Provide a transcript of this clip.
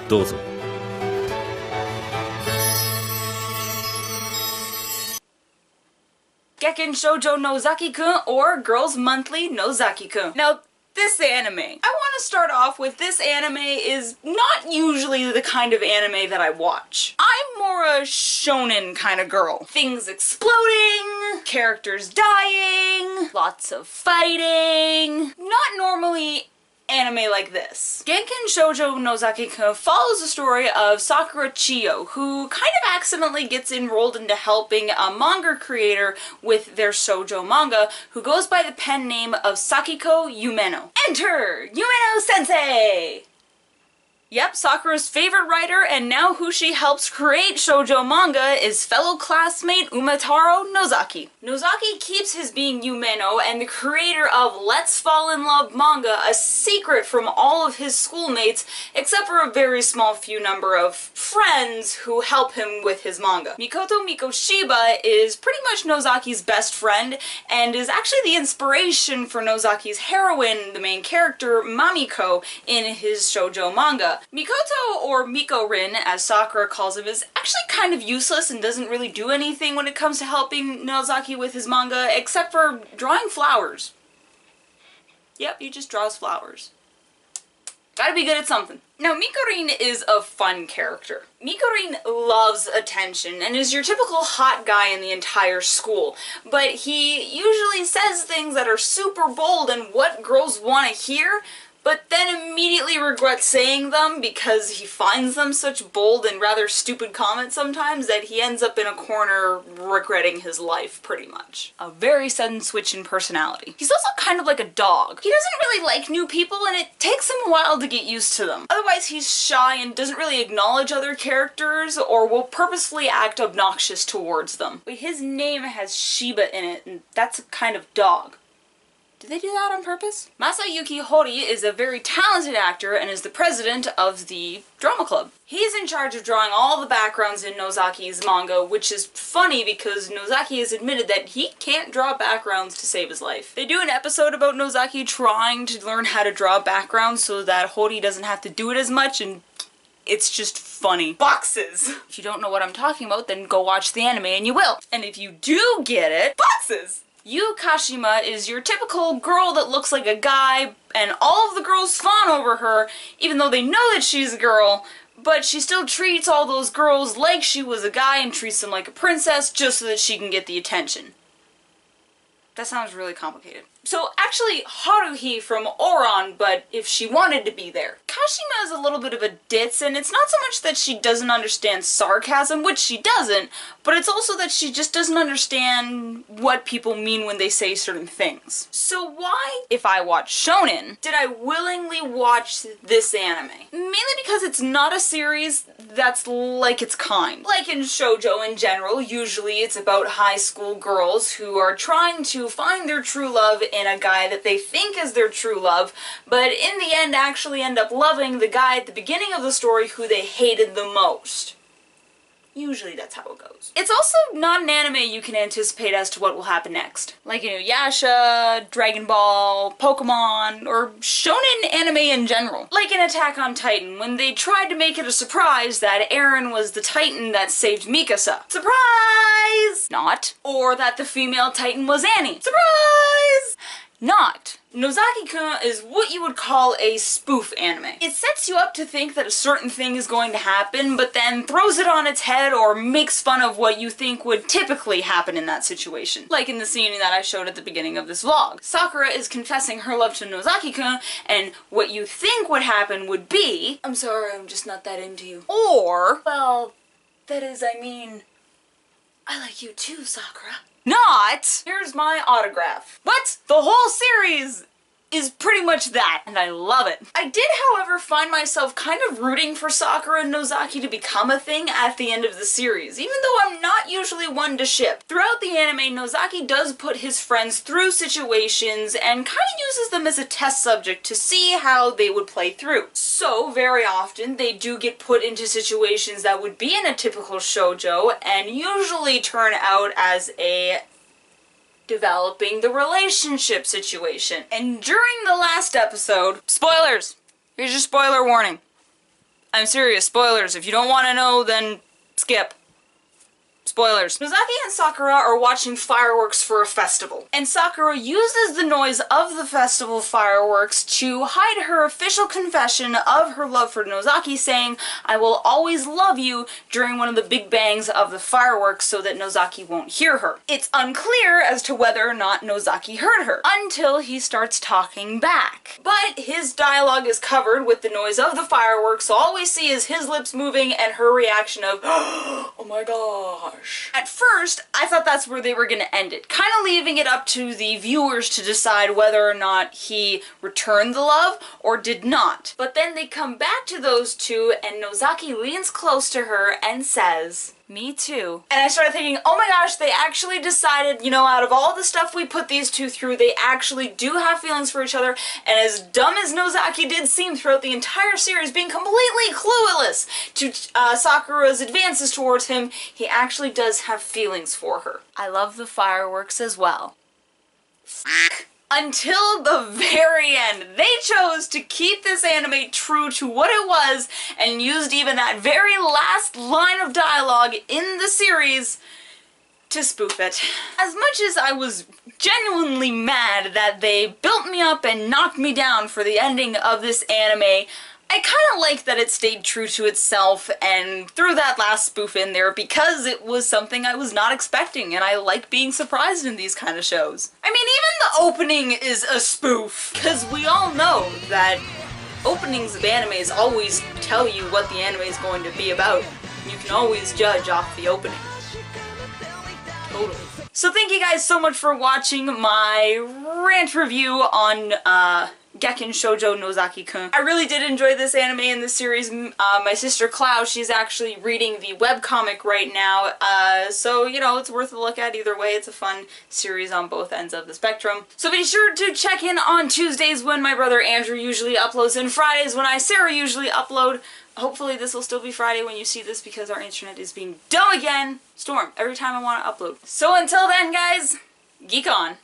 どうぞ。Gekkan Shoukou Nozaki-kun, or Girls Monthly Nozaki-kun. Now, this anime. I want to start off with this anime is not usually the kind of anime that I watch. I'm more a shonen kind of girl. Things exploding, characters dying, lots of fighting. Not normally anime like this. Gekkan Shoukou Nozaki-kun follows the story of Sakura Chiyo, who kind of accidentally gets enrolled into helping a manga creator with their shoujo manga, who goes by the pen name of Sakiko Umeno. Enter Umeno Sensei! Yep, Sakura's favorite writer, and now who she helps create shoujo manga is fellow classmate Umataro Nozaki. Nozaki keeps his being Umeno and the creator of Let's Fall in Love manga a secret from all of his schoolmates, except for a very small few number of friends who help him with his manga. Mikoto Mikoshiba is pretty much Nozaki's best friend, and is actually the inspiration for Nozaki's heroine, the main character, Mamiko, in his shoujo manga. Mikoto, or Miko-rin, as Sakura calls him, is actually kind of useless and doesn't really do anything when it comes to helping Nozaki with his manga, except for drawing flowers. Yep, he just draws flowers. Gotta be good at something. Now, Miko-rin is a fun character. Miko-rin loves attention and is your typical hot guy in the entire school, but he usually says things that are super bold and what girls want to hear, but then immediately regrets saying them because he finds them such bold and rather stupid comments sometimes that he ends up in a corner regretting his life, pretty much. A very sudden switch in personality. He's also kind of like a dog. He doesn't really like new people and it takes him a while to get used to them. Otherwise he's shy and doesn't really acknowledge other characters or will purposefully act obnoxious towards them. But his name has Shiba in it, and that's a kind of dog. Did they do that on purpose? Masayuki Hori is a very talented actor and is the president of the drama club. He's in charge of drawing all the backgrounds in Nozaki's manga, which is funny because Nozaki has admitted that he can't draw backgrounds to save his life. They do an episode about Nozaki trying to learn how to draw backgrounds so that Hori doesn't have to do it as much, and it's just funny. Boxes! If you don't know what I'm talking about, then go watch the anime and you will. And if you do get it, boxes! Yu Kashima is your typical girl that looks like a guy, and all of the girls fawn over her, even though they know that she's a girl, but she still treats all those girls like she was a guy and treats them like a princess just so that she can get the attention. That sounds really complicated. So actually Haruhi from Oran, but if she wanted to be there. Kashima is a little bit of a ditz, and it's not so much that she doesn't understand sarcasm, which she doesn't, but it's also that she just doesn't understand what people mean when they say certain things. So why, if I watch shonen, did I willingly watch this anime? Mainly because it's not a series that's like its kind. Like in shoujo in general, usually it's about high school girls who are trying to find their true love in a guy that they think is their true love, but in the end actually end up loving the guy at the beginning of the story who they hated the most. Usually that's how it goes. It's also not an anime you can anticipate as to what will happen next. Like Inuyasha, Dragon Ball, Pokemon, or shonen anime in general. Like in Attack on Titan, when they tried to make it a surprise that Eren was the Titan that saved Mikasa. Surprise! Not. Or that the female Titan was Annie. Surprise! Not. Nozaki-kun is what you would call a spoof anime. It sets you up to think that a certain thing is going to happen, but then throws it on its head or makes fun of what you think would typically happen in that situation. Like in the scene that I showed at the beginning of this vlog. Sakura is confessing her love to Nozaki-kun, and what you think would happen would be, I'm sorry, I'm just not that into you. Or, well, that is, I mean, I like you too, Sakura. Not, here's my autograph. What? The whole series is pretty much that, and I love it. I did, however, find myself kind of rooting for Sakura and Nozaki to become a thing at the end of the series, even though I'm not usually one to ship. Throughout the anime, Nozaki does put his friends through situations and kind of uses them as a test subject to see how they would play through. So, very often, they do get put into situations that would be in a typical shoujo and usually turn out as a developing the relationship situation. And during the last episode, spoilers! Here's your spoiler warning. I'm serious, spoilers. If you don't want to know, then skip. Spoilers. Nozaki and Sakura are watching fireworks for a festival, and Sakura uses the noise of the festival fireworks to hide her official confession of her love for Nozaki, saying, "I will always love you," during one of the big bangs of the fireworks so that Nozaki won't hear her. It's unclear as to whether or not Nozaki heard her, until he starts talking back. But his dialogue is covered with the noise of the fireworks, so all we see is his lips moving and her reaction of, "Oh my gosh." At first, I thought that's where they were gonna end it, kind of leaving it up to the viewers to decide whether or not he returned the love or did not. But then they come back to those two, and Nozaki leans close to her and says, "Me too." And I started thinking, oh my gosh, they actually decided, you know, out of all the stuff we put these two through, they actually do have feelings for each other, and as dumb as Nozaki did seem throughout the entire series, being completely clueless to Sakura's advances towards him, he actually does have feelings for her. I love the fireworks as well. Until the very end, they chose to keep this anime true to what it was and used even that very last line of dialogue in the series to spoof it. As much as I was genuinely mad that they built me up and knocked me down for the ending of this anime, I kind of like that it stayed true to itself and threw that last spoof in there because it was something I was not expecting, and I like being surprised in these kind of shows. I mean, even the opening is a spoof, because we all know that openings of animes always tell you what the anime is going to be about. You can always judge off the opening. Totally. So thank you guys so much for watching my rant review on, Gekkan Shoukou Nozaki-kun. I really did enjoy this anime and this series. My sister Clau, she's actually reading the webcomic right now, so, you know, it's worth a look at either way. It's a fun series on both ends of the spectrum. So be sure to check in on Tuesdays when my brother Andrew usually uploads, and Fridays when I, Sarah, usually upload. Hopefully this will still be Friday when you see this because our internet is being dumb again. Storm, every time I want to upload. So until then, guys, geek on.